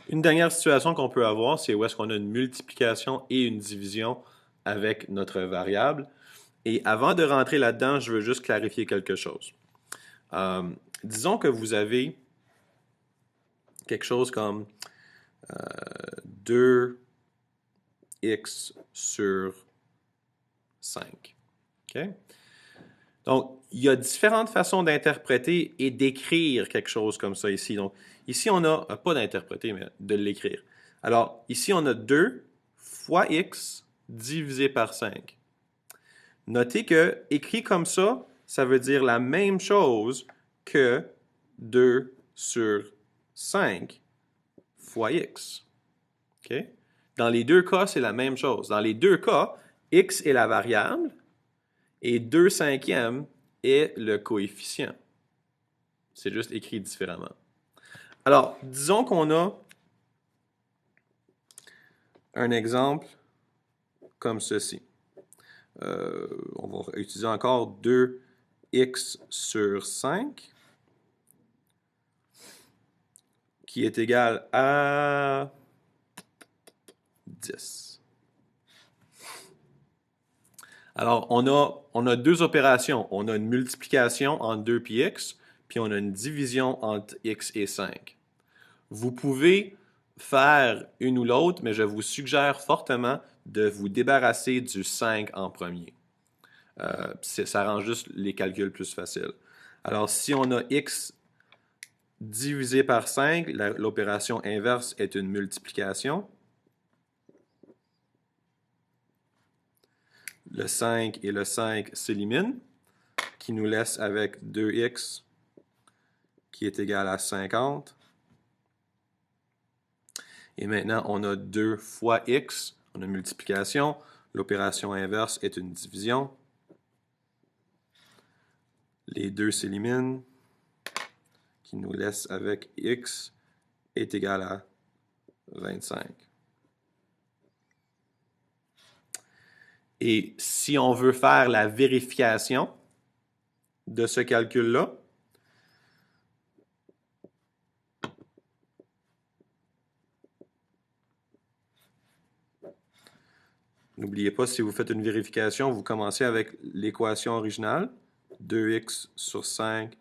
Une dernière situation qu'on peut avoir, c'est où est-ce qu'on a une multiplication et une division avec notre variable. Et avant de rentrer là-dedans, je veux juste clarifier quelque chose. Euh, Disons que vous avez quelque chose comme 2x sur 5. OK? Donc, il y a différentes façons d'interpréter et d'écrire quelque chose comme ça ici. Donc, ici, on a, pas d'interpréter, mais de l'écrire. Alors, ici, on a 2 fois x divisé par 5. Notez que, écrit comme ça veut dire la même chose que 2 sur 5 fois x. OK? Dans les deux cas, c'est la même chose. Dans les deux cas, x est la variable et 2 cinquièmes est le coefficient. C'est juste écrit différemment. Alors, disons qu'on a un exemple comme ceci. On va utiliser encore 2x sur 5 qui est égal à 10. Alors, on a deux opérations. On a une multiplication entre 2 et x, puis on a une division entre x et 5. Vous pouvez faire une ou l'autre, mais je vous suggère fortement de vous débarrasser du 5 en premier. Ça rend juste les calculs plus faciles. Alors, si on a x divisé par 5, l'opération inverse est une multiplication. Le 5 et le 5 s'éliminent, qui nous laisse avec 2x qui est égal à 50. Et maintenant, on a 2 fois x, on a une multiplication. L'opération inverse est une division. Les deux s'éliminent, qui nous laisse avec x est égal à 25. Et si on veut faire la vérification de ce calcul-là, n'oubliez pas, si vous faites une vérification, vous commencez avec l'équation originale. 2x sur 5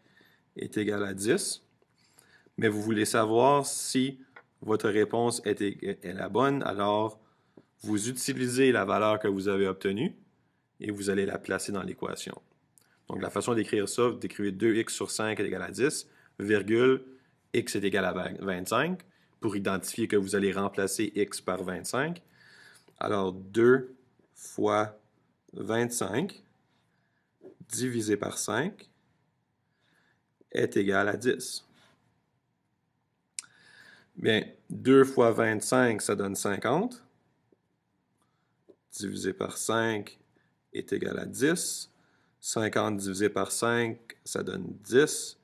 est égal à 10. Mais vous voulez savoir si votre réponse est la bonne, alors vous utilisez la valeur que vous avez obtenue et vous allez la placer dans l'équation. Donc, la façon d'écrire ça, vous écrivez 2x sur 5 est égal à 10, virgule, x est égal à 25, pour identifier que vous allez remplacer x par 25. Alors, 2 fois 25 divisé par 5 est égal à 10. Bien, 2 fois 25, ça donne 50. Divisé par 5 est égal à 10. 50 divisé par 5, ça donne 10,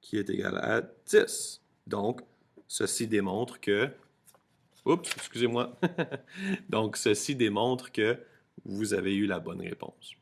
qui est égal à 10. Donc, ceci démontre que... Oups, excusez-moi. Donc, ceci démontre que vous avez eu la bonne réponse.